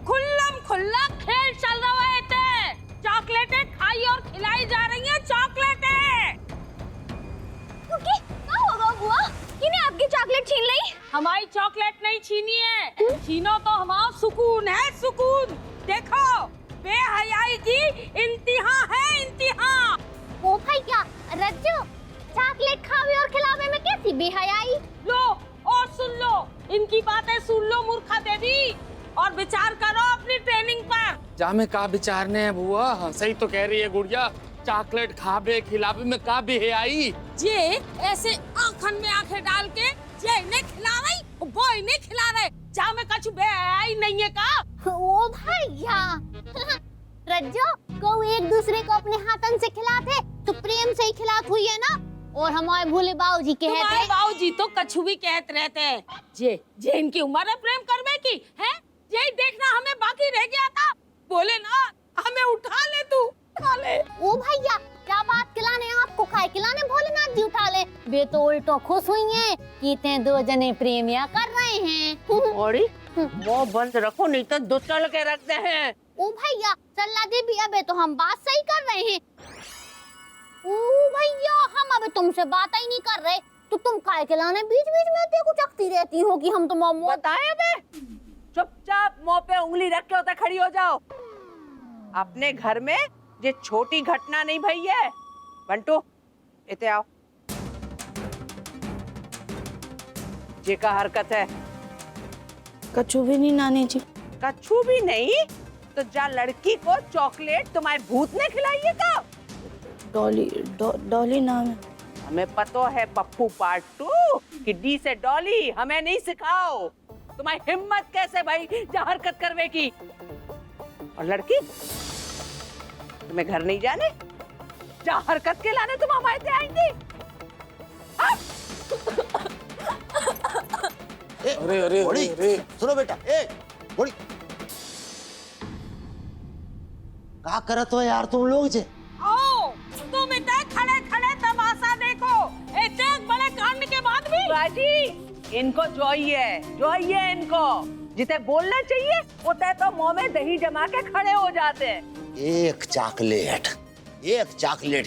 खुल्लम खुल्ला खेल चल रहा है। चॉकलेटें खाई और खिलाई जा रही हैं, चॉकलेटें। क्या होगा बुआ? किने आपकी चॉकलेट छीन ली? हमारी चॉकलेट नहीं छीनी है, छीनो तो हमारा सुकून है, सुकून। देखो, बेहयाई की इंतहा है, इंतहा। ओ भैया, रज्जू, चॉकलेट खावे और खिलावे में कैसी बेहयाई? लो और सुन लो, इनकी बातें सुन लो मूर्खा देवी, और विचार करो अपनी ट्रेनिंग पर। जामे का विचारने है बुआ? हाँ, सही तो कह रही है गुड़िया, चॉकलेट खावे खिलावे में का भी है आई। जे ऐसे आंखन में आंखें डाल के जे इन्हें खिला रही, वो इन्हें खिला रहे, जामे कछ बेहयाई नहीं है का? ओ भैया, रज्जू को एक दूसरे को अपने हाथन से खिलाते तो प्रेम से ही खिलात हुई है ना। और हमारे भोले बाबूजी कहते हैं, बाबूजी तो कछु भी कहते रहते हैं। जे इनकी उम्र है प्रेम करने की है, यही देखना हमें बाकी रह गया था। बोले ना हमें उठा ले, तू उठा ले। ओ भैया, क्या बात खिलाने आपको खाए खिलाने भोलेनाथ जी उठा ले। वे तो उल्टो खुश हुई हैं कि इतने दो जने प्रेमिया कर रहे हैं। और वो बंद रखो, नहीं तो दुचल के रखते हैं। ओ भैया, सल्ला दे भी, अबे तो हम बात सही कर रहे हैं। ओ भैया, हम अबे तुमसे बात ही नहीं कर रहे, तो तुम काय खिलाने बीच बीच में देखो चखती रहती हो कि हम तो मोमो बताए बे। चुपचाप मुंह पे उंगली रख के होता खड़ी हो जाओ। अपने घर में ये छोटी घटना नहीं भई है। बंटू, इते आओ। ये का हरकत है? कछु भी नहीं नानी जी। कछु भी नहीं? तो जा लड़की को चॉकलेट तुम्हारे भूत ने खिलाई है का? डॉली नाम है। हमें पता है पप्पू पार्ट 2 कि डी से डॉली, हमें नहीं सिखाओ। तुम्हारी हिम्मत कैसे भाई जा हरकत करवे की? और लड़की, तुम्हें घर नहीं जाने? जा हरकत के लाने तुम हमारे से आएंगी? अरे अरे अरे, सुनो बेटा, बोली क्या करत हो यार तुम लोग जे? आओ, तुम इतने खड़े खड़े तमाशा देखो, इतने बड़े कांड के बाद भी। बाजी, इनको जोइए इनको। जिसे बोलना चाहिए उते तो मुंह में दही जमा के खड़े हो जाते हैं। एक चॉकलेट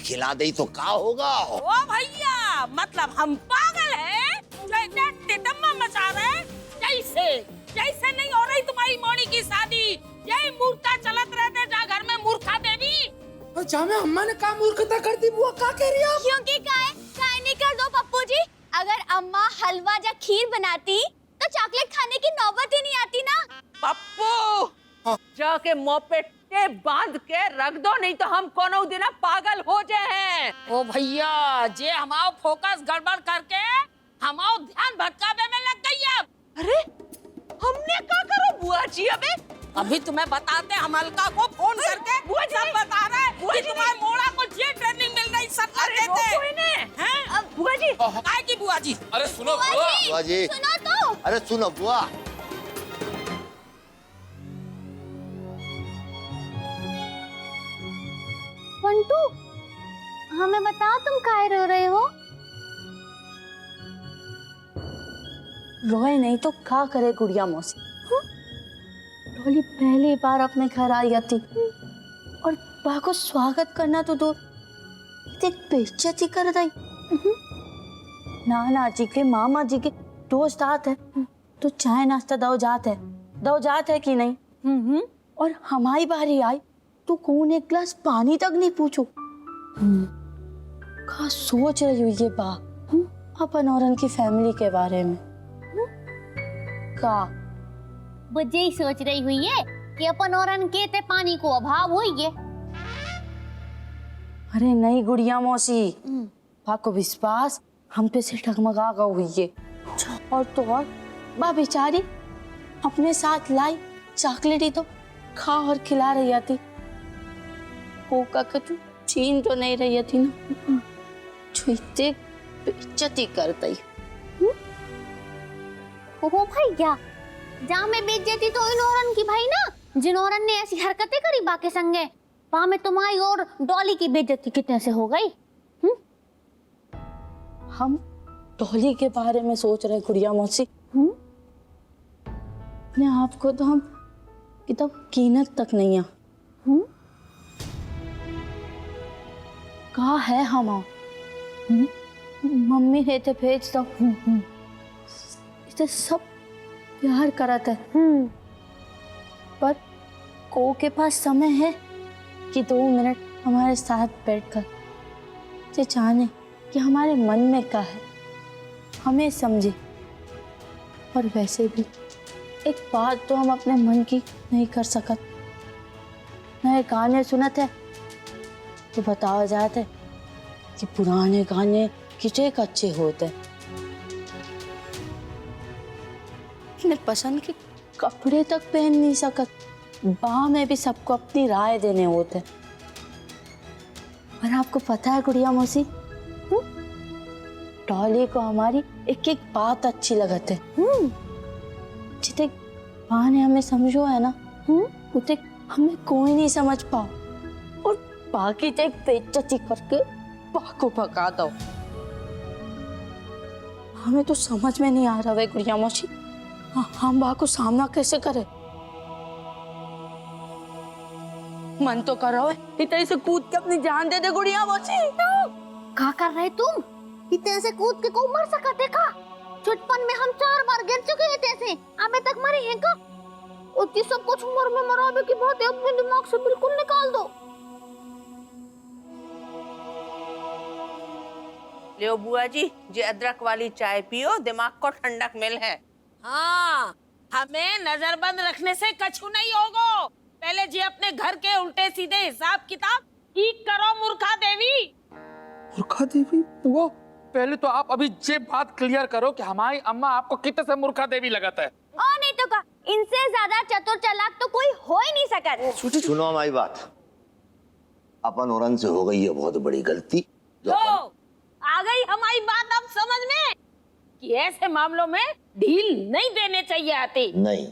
खिला दे तो क्या होगा? ओ भैया, मतलब हम पागल हैं जो इतने तितम्मा मचा रहे हैं? जैसे नहीं हो रही तुम्हारी मोनी की शादी, यही मूर्खता चलत रहते जा घर में, मूर्खा देवी। जामे अम्मा ने का मूर्खता कर दी बुआ, का कह रही है? क्योंकि काय नहीं कर दो पप्पू जी। अगर अम्मा हलवा या खीर बनाती तो चॉकलेट खाने की नौबत ही नहीं आती ना। पप्पू, जाके मुंह पे टेप बांध के रख दो, नहीं तो हम कोनो दिन पागल हो जाए। ओ भैया, जे हमारा फोकस गड़बड़ करके हमारा ध्यान भटकावे में लग गई है। अरे हमने क्या करो बुआ जी? अभी तुम्हें बताते, हम अलका को फोन करके बुआ जी, सब बता रहे हैं कि तुम्हारे मोड़ा को जे ट्रेनिंग मिल रही, सब कर देते हैं। बुआ जी, काय की बुआ जी? अरे सुनो बुआ। बुआ जी, सुनो तो। अरे सुनो बुआ। बंटू, हमें बताओ तुम काहे रो रहे हो? रोए नहीं तो क्या करे गुड़िया मौसी। डॉली पहली बार अपने घर आई थी और बा को स्वागत करना तो दूर, बेइज्जती कर दी। नाना जी के मामा जी के दोस्त आते हैं तो चाय नाश्ता दो जात है कि नहीं? और हमारी बारी आई तो कौन एक गिलास पानी तक नहीं पूछो। क्या सोच रही हुई ये बा अपन और उनकी फैमिली के बारे में? का बुझे ही सोच रही हुई है कि अपन और के ते पानी को अभाव हुई है। अरे नहीं गुड़िया मौसी, बा को विश्वास हम पे से ठगमगा का हुई है। और तो और बा बेचारी अपने साथ लाई चॉकलेट ही तो खा और खिला रही थी। होका कछु छीन तो नहीं रही थी ना, जो इतने बेइज्जती करती। ओ भैया, जहाँ में बेइज्जती तो इन औरन की भाई ना, जिन औरन ने ऐसी हरकतें करी बाके संगे, वहाँ में तुम्हारी और डॉली की बेइज्जती कितने से हो गई? हम डॉली के बारे में सोच रहे गुड़िया मौसी। अपने आप को तो हम कि तब कीनत तक नहीं आ। कहा है हम मम्मी है ते भेज दो। इसे सब प्यार करत है, पर को के पास समय है कि 2 मिनट हमारे साथ बैठकर जे जाने कि हमारे मन में क्या है, हमें समझे। और वैसे भी एक बात तो हम अपने मन की नहीं कर सकत। नए गाने सुनत है तो बताया जाते कि पुराने गाने कितने अच्छे होते। अपने पसंद के कपड़े तक पहन नहीं सकत, बाह में भी सबको अपनी राय देने होते। और आपको पता है गुड़िया मौसी, डॉली को हमारी एक एक बात अच्छी लगत है। जितने माँ ने हमें समझो है ना, उतने हमें कोई नहीं समझ पाओ। और बाकी तो एक बेइज्जती करके बा को भगा दो। हमें तो समझ में नहीं आ रहा है गुड़िया मौसी, हम बा को सामना कैसे करें। मन तो कर रहा है इतने से कूद के अपनी जान दे दे गुड़िया मौसी। क्या कर रहे तुम? इतने से कूद के को मर सकते का? चुटपन में हम 4 बार गिर चुके हैं तैसे, अबे तक मरे हैं का? उतनी सब कुछ उम्र में मराबे की बात है अपने दिमाग से बिल्कुल निकाल दो। लियो बुआ जी, जे अदरक वाली चाय पियो, दिमाग को ठंडक मिल है। हाँ, हमें नजरबंद रखने से कछु नहीं होगा। पहले जी अपने घर के उल्टे सीधे हिसाब किताब ठीक करो मूर्खा देवी। मूर्खा देवी बुआ, पहले तो आप अभी ये बात क्लियर करो कि हमारी अम्मा आपको कितने से मूर्खा देवी लगता है। और नहीं तो का, इनसे ज्यादा चतुर चालाक तो कोई हो ही नहीं सकता। सुनो हमारी बात, अपन औरन से हो गई है बहुत बड़ी गलती। तो आ गई हमारी बात अब समझ में कि ऐसे मामलों में ढील नहीं देने चाहिए आती। नहीं,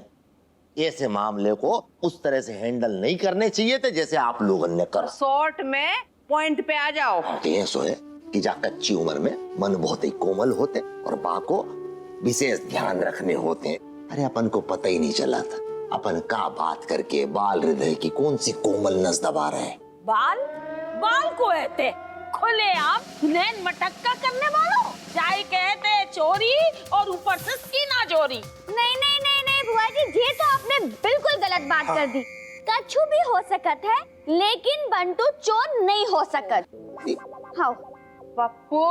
ऐसे मामले को उस तरह से हैंडल नहीं करने चाहिए थे जैसे आप लोगों ने करा। शॉर्ट में पॉइंट पे आ जाओ। ये सो है कि जा कच्ची उम्र में मन बहुत ही कोमल होते और बा को विशेष ध्यान रखने होते हैं। अरे अपन को पता ही नहीं चला था अपन का बात करके बाल हृदय की कौन सी कोमल नस दबा रहे हैं। बाल बाल को कहते खुले आप नैन मटक्का करने वालों, चाहे कहते चोरी और ऊपर से सीना चोरी। नहीं नहीं नहीं नहीं बुआ जी, ये तो आपने बिल्कुल गलत बात कर दी। कछु भी हो सकत है लेकिन बंटू चोर नहीं हो सकत। हाँ पप्पू,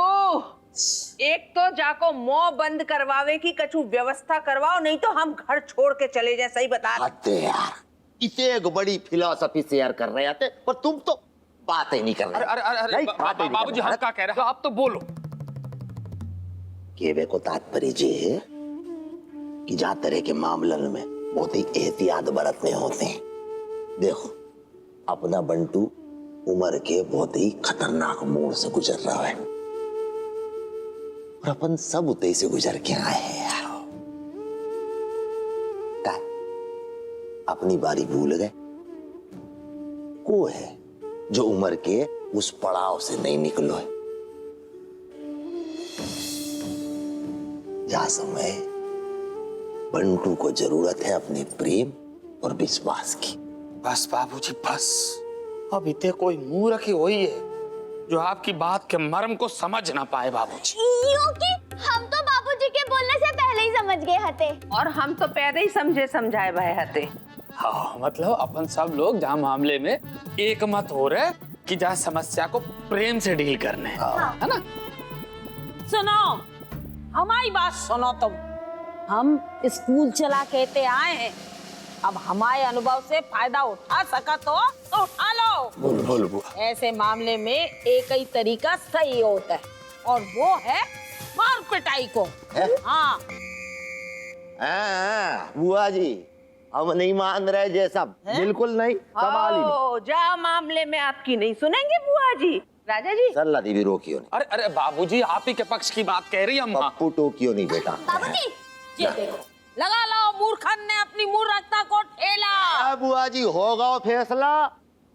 एक तो जाको मुंह बंद करवावे की कछु व्यवस्था करवाओ, नहीं तो हम घर छोड़ के चले जाए। सही बता आते यार, इतने एक बड़ी फिलॉसफी शेयर कर रहे थे पर तुम तो बात ही नहीं कर रहे। अरे बाबूजी हम क्या कह रहे हैं, आप तो बोलो। केवे को तात्पर्य ये है कि जा तरह के मामलन में बहुत ही एहतियात बरतने होते हैं। देखो अपना बंटू उम्र के बहुत ही खतरनाक मोड़ से गुजर रहा है और अपन सब उतई से गुजर के आए हैं यार। क्या अपनी बारी भूल गए? को है जो उम्र के उस पड़ाव से नहीं निकलो है। जा समय बंटू को जरूरत है अपने प्रेम और विश्वास की। बस बाबूजी बस, अब इतने कोई मूर्ख ही हुई है जो आपकी बात के मर्म को समझ ना पाए बाबूजी। क्योंकि हम तो बाबूजी के बोलने से पहले ही समझ गए हते। और हम तो पहले ही समझे समझाए भाई हते। हाँ, मतलब अपन सब लोग जहाँ मामले में एक मत हो रहे कि जहाँ समस्या को प्रेम से डील करने है ना। सुनो, हमारी बात सुनो तुम। हम स्कूल चला कहते आए हैं, अब हमारे अनुभव से फायदा उठा सका तो उठा लो। बोल बुआ। ऐसे मामले में एक ही तरीका सही होता है और वो है मार पिटाई को। हाँ बुआ जी, हम नहीं मान रहे ये सब, बिल्कुल नहीं, सवाल ही नहीं। जा मामले में आपकी नहीं सुनेंगे बुआ जी। राजा जी सरला देवी रोकियो नहीं। अरे अरे बाबूजी, आप ही के पक्ष की बात कह रही है अम्मा। पप्पू टोकियो नहीं बेटा। बाबूजी ये देखो, लगा लो मूर्खन ने अपनी मूर्खता को ठेला। बुआ जी होगा फैसला,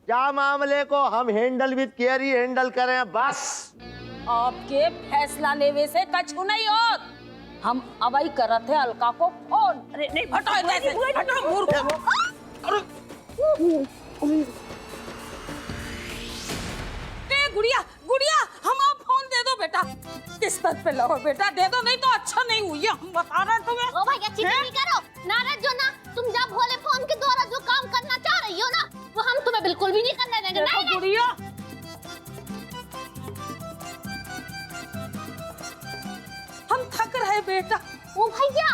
क्या मामले को हम handle with care he handle करें बस। आपके फैसला लेवे से कछु नहीं होत। हम अवई करत है अलका को फोन। अरे नहीं हटो इधर से, हटो मूर्ख। अरे देखो बेटा दे दो, नहीं तो अच्छा नहीं हुई है, हम बता रहे हैं तुम्हें। ओ भैया चिंता नहीं करो, नाराज जो ना, तुम जब भोले फोन के द्वारा जो काम करना चाह रही हो ना, वो हम तुम्हें बिल्कुल भी नहीं करने देंगे। देखो नहीं, गुड़िया, हम थक रहे बेटा। ओ भैया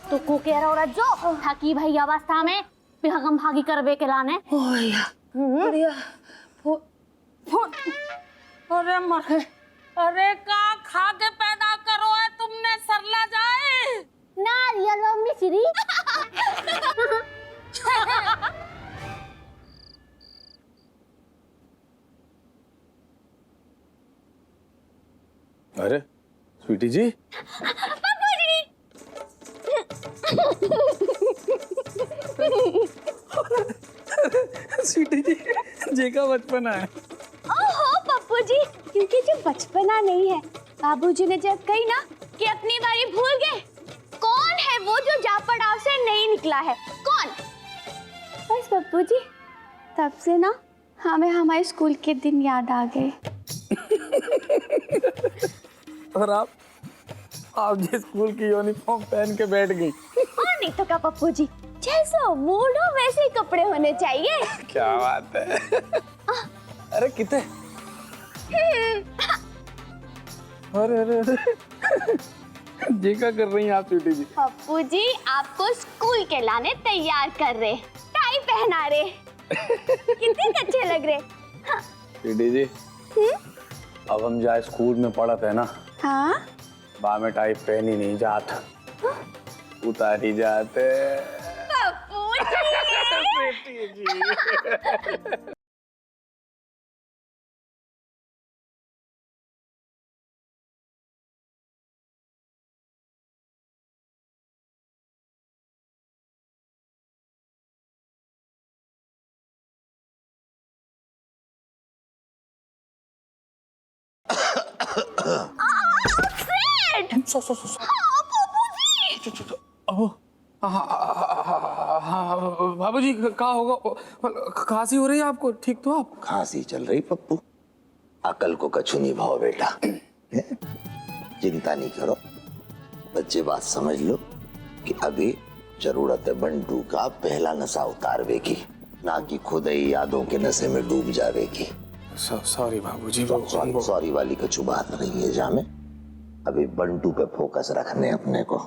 तो को कह रहा हो जो थकी भैया अवस्था में हम भागी करवे के लाने। बढ़िया फोन, अरे मरे, अरे कहाँ खा के पैदा करो है तुमने, सरला जाए नारियल और मिश्री। अरे स्वीटी जी, स्वीटी जी, जी का बचपना है। ओहो पप्पू जी, क्योंकि जो बचपना नहीं है, बाबूजी ने जब कही ना कि अपनी बारी भूल गए, कौन है वो जो जा पड़ाव से नहीं निकला है, कौन? बस पप्पू जी, तब से ना हमें हमारे स्कूल के दिन याद आ गए। और आप जिस स्कूल की यूनिफॉर्म पहन के बैठ गई। और नहीं तो क्या पप्पू जी, जैसा मूड हो वैसे ही कपड़े होने चाहिए। क्या बात है। अरे कितने, अरे अरे अरे जी क्या कर रही हैं आप स्वीटी जी? पप्पू जी आपको स्कूल के लाने तैयार कर रहे, टाई पहना रहे, कितने अच्छे लग रहे। स्वीटी जी, अब हम जाए स्कूल में पढ़त है ना, हाँ बा में टाई पहनी नहीं जात, उतारी जाते। पप्पू जी। बाबूजी क्या होगा, खांसी हो रही है आपको, ठीक तो आप? खांसी चल रही पप्पू, अकल को कछु नहीं भाव बेटा। चिंता नहीं करो बच्चे, बात समझ लो कि अभी जरूरत है बंटू का पहला नशा उतारवे की, ना कि खुद ही यादों के नशे में डूब जावे की। सॉरी बाबूजी, सॉरी वाली कछु बात नहीं है जामे, अभी बंटू पे फोकस रखने अपने को।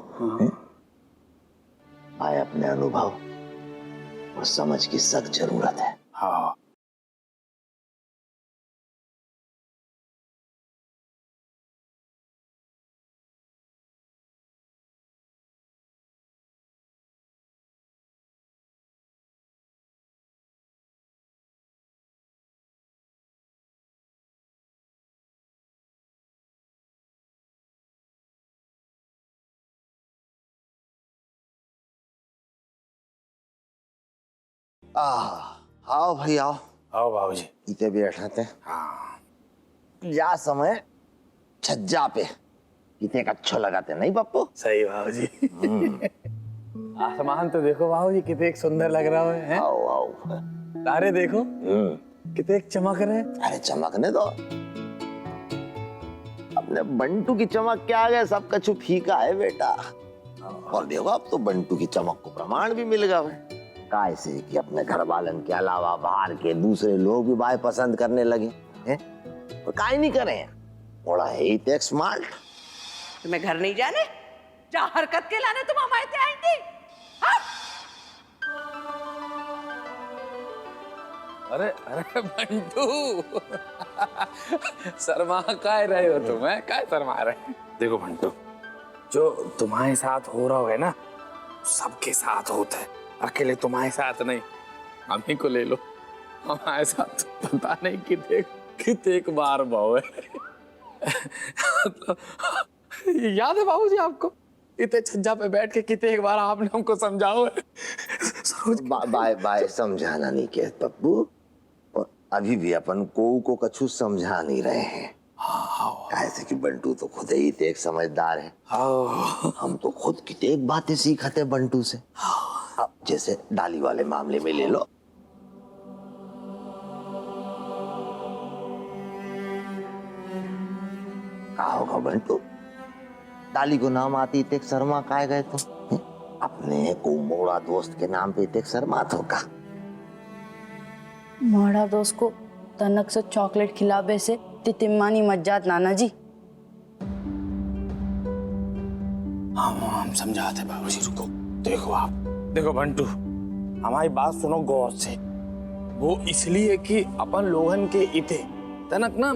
आए अपने अनुभव और समझ की सख्त जरूरत है। हाँ आओ भाई आओ। आओ बाबूजी। इते बैठाते। हाँ या समय छज्जा पे कितने अच्छा लगाते नहीं पप्पू? सही बाबूजी। आसमान तो देखो बाबूजी, कितने सुंदर लग रहा है। आओ आओ। तारे देखो कितने चमक रहे। अरे चमकने दो, अपने बंटू की चमक के आगे सब कछु फीका है बेटा। और देखो अब तो बंटू की चमक को प्रमाण भी मिल गया है, काय से कि अपने घर वालन के अलावा बाहर के दूसरे लोग भी बाय पसंद करने लगे हैं। और काय नहीं करें, थोड़ा है ही तो स्मार्ट। तुम्हें घर नहीं जाने, जा हरकत के लाने तुम हमारे आएंगी। अरे अरे बंटू, शर्मा काय रहे हो तुम? काय शर्मा रहे? देखो बंटू, जो तुम्हारे साथ हो रहा है ना, सबके साथ होता है, अकेले तुम्हारे साथ नहीं। हम ही को ले लो, हमारे साथ पता नहीं कितने बार भाव है। याद है बाबूजी आपको, इतने छज्जा पे बैठ के कितने एक बार आपने हमको समझाओ है। बाय बाय समझाना नहीं कह पप्पू, और अभी भी अपन को कछु समझा नहीं रहे हैं। ऐसे कि बंटू तो खुद ही एक समझदार है, हम तो खुद की एक बातें सीखते बंटू से। अब जैसे डाली वाले मामले में ले लो, क्या होगा बंटू? डाली को नाम आती इतने शर्मा काय गए तो अपने को मोड़ा दोस्त के नाम पे इतने शर्मा तो का मोड़ा दोस्त को तनक से चॉकलेट खिलावे से तितिम्मानी मत जात नाना जी। हम समझाते बाबूजी, रुको। देखो आप, देखो बंटू, हमारी बात सुनो गौर से। वो इसलिए कि अपन लोगन के इते तनक ना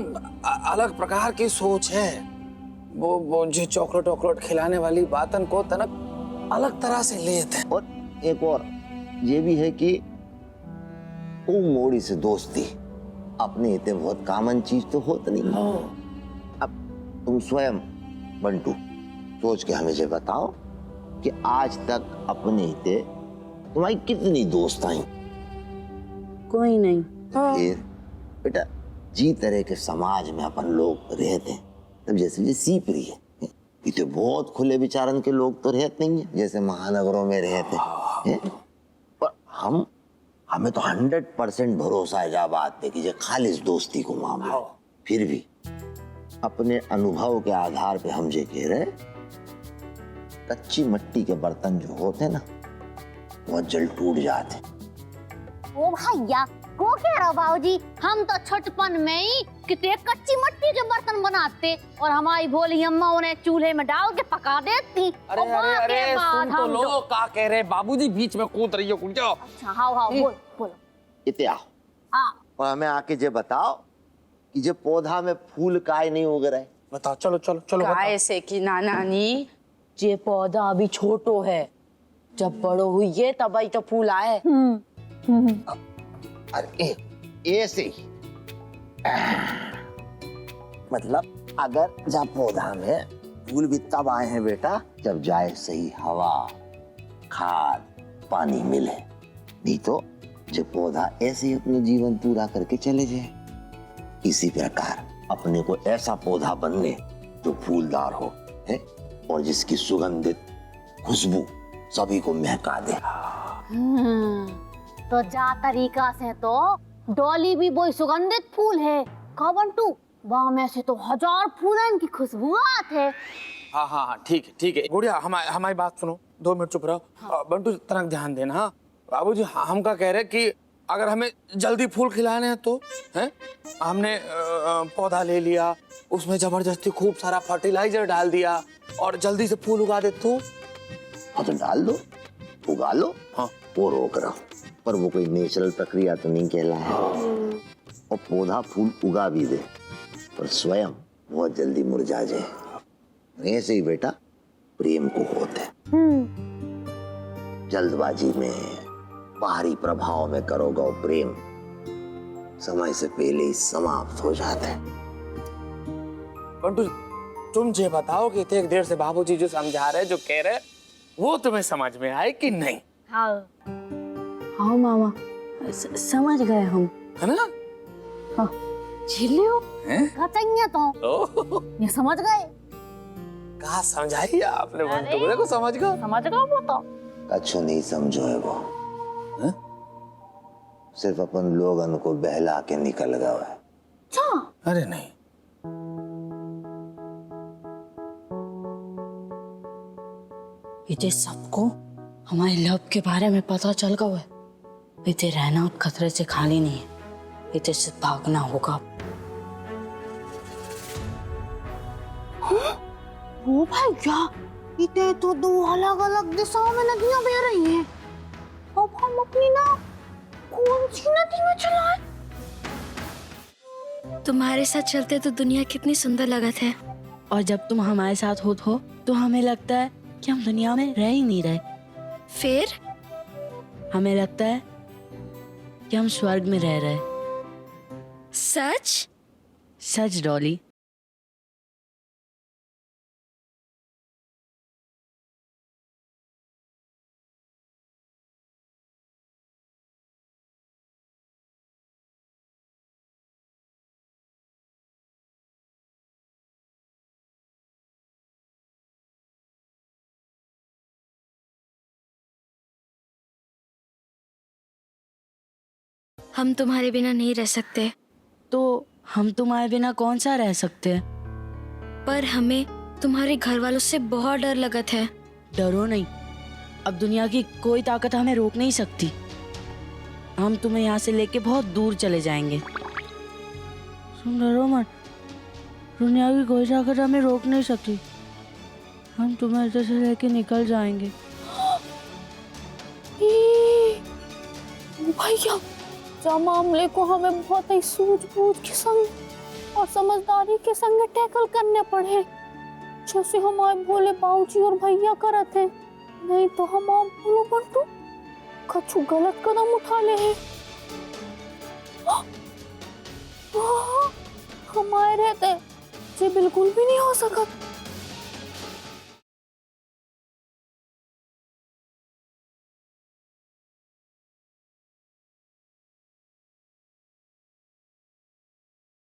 अलग प्रकार की सोच है। वो जो चॉकलेट वॉकलेट खिलाने वाली बातन को तनक अलग तरह से लेते हैं। और एक और ये भी है कि वो मोड़ी से दोस्ती अपने इतने बहुत कॉमन चीज तो होत नहीं। अब तुम स्वयं बंटू सोच के हमें ये बताओ कि आज तक अपने इतने तुम्हारी कितनी दोस्त आई? कोई नहीं। फिर बेटा जी तरह के समाज में अपन लोग रहते हैं, तब जैसे ये सीप रही है इतने बहुत खुले विचारन के लोग तो रहते नहीं है जैसे महानगरों में रहते हैं। पर हमें तो 100% भरोसा है जा बात पे कि ये खालिस दोस्ती को मामला है। फिर भी अपने अनुभव के आधार पे हम ये कह रहे, कच्ची मिट्टी के बर्तन जो होते ना बहुत जल्द टूट जाते। ओ भैया को कह रहा बाबूजी, हम तो छठपन में ही कितने कच्ची मिट्टी के बर्तन बनाते और हमारी भोली अम्मा उन्हें चूल्हे में डाल के पका देती। अरे अरे अरे सुन तो लो, का कह रहे बाबूजी, बीच में कूद रही हो, कूद जाओ। अच्छा हाँ बोलो। इते आओ और हमें आके ये बताओ कि जो पौधा में फूल काय नहीं उग रहे। बताओ, चलो चलो चलो। काय से कि नानी ये पौधा अभी छोटो है, जब बड़ो हुई है तब ही तो फूल आए। अरे ऐसे ही मतलब अगर जब पौधा में फूल भी तब आए हैं बेटा जब जाए सही हवा खाद पानी मिले, नहीं तो जो पौधा ऐसे ही अपना जीवन पूरा करके चले जाए। इसी प्रकार अपने को ऐसा पौधा बनने जो फूलदार हो है और जिसकी सुगंधित खुशबू सभी को महका दे। तो जा तरीका से तो डॉली भी वही सुगंधित फूल है का बंटू, वहाँ में से तो 1000 फूलन की खुशबू आती है। हाँ हाँ हाँ ठीक है गुड़िया, हमारी बात सुनो, 2 मिनट चुप रहो। हाँ। बंटू तनक ध्यान देना। हाँ बाबूजी, हम का कह रहे कि अगर हमें जल्दी फूल खिलाने हैं तो हैं, हमने पौधा ले लिया, उसमें जबरदस्ती खूब सारा फर्टिलाइजर डाल दिया और जल्दी से फूल उगा दे तो? हाँ तो डाल दो, उगा लो। हाँ वो रोक रहा, पर वो कोई नेचुरल प्रक्रिया तो नहीं कहला है। और पौधा फूल उगा भी दे पर स्वयं बहुत जल्दी मुरझा जाए। ऐसे ही बेटा प्रेम को होते, जल्दबाजी में बाहरी प्रभाव में करोगे प्रेम समय से पहले ही समाप्त हो जाता है। बंटू तुम ये बताओ कि इतने देर से बाबूजी जो समझा रहे, जो कह रहे, वो तुम्हें समझ में आए कि नहीं? हाँ मामा समझ गए हम, है ना? हाँ झिल्लियों तो ये समझ गए। कहा समझाई आपने बंटू को? देखो समझ गए वो तो कछु नहीं समझो है वो है? सिर्फ अपन लोगन को बहला के निकल गया है। अरे नहीं, इते सबको हमारे लव के बारे में पता चल गया है। इते रहना अब खतरे से खाली नहीं है, इते से भागना होगा। वो भैया इतने तो 2 अलग-अलग दिशाओं में नदियां बह रही हैं। अब हम अपनी नाव कौन सी नदी में चलाएं? तुम्हारे साथ चलते तो दुनिया कितनी सुंदर लगत है। और जब तुम हमारे साथ होत हो तो हमें लगता है कि हम दुनिया में रह ही नहीं रहे। फिर हमें लगता है कि हम स्वर्ग में रह रहे। सच? सच डॉली। हम तुम्हारे बिना नहीं रह सकते। तो हम तुम्हारे बिना कौन सा रह सकते हैं? पर हमें तुम्हारे घर वालों से बहुत डर लगत है। डरो नहीं, अब दुनिया की कोई ताकत हमें रोक नहीं सकती। हम तुम्हें यहाँ से लेके बहुत दूर चले जाएंगे। तुम डरो मत, दुनिया की कोई ताकत हमें रोक नहीं सकती। हम तुम्हें इधर से लेके निकल जाएंगे। भैया, जो मामले को हमें बहुत ही सूझबूझ के संग और समझदारी के संग टैकल करने पड़े, जैसे हमारे भोले बाबूजी और भैया करत हैं। नहीं तो हम बोलो बंटू कछु गलत कदम उठा ले हैं। हमारे रहते ये बिल्कुल भी नहीं हो सकत।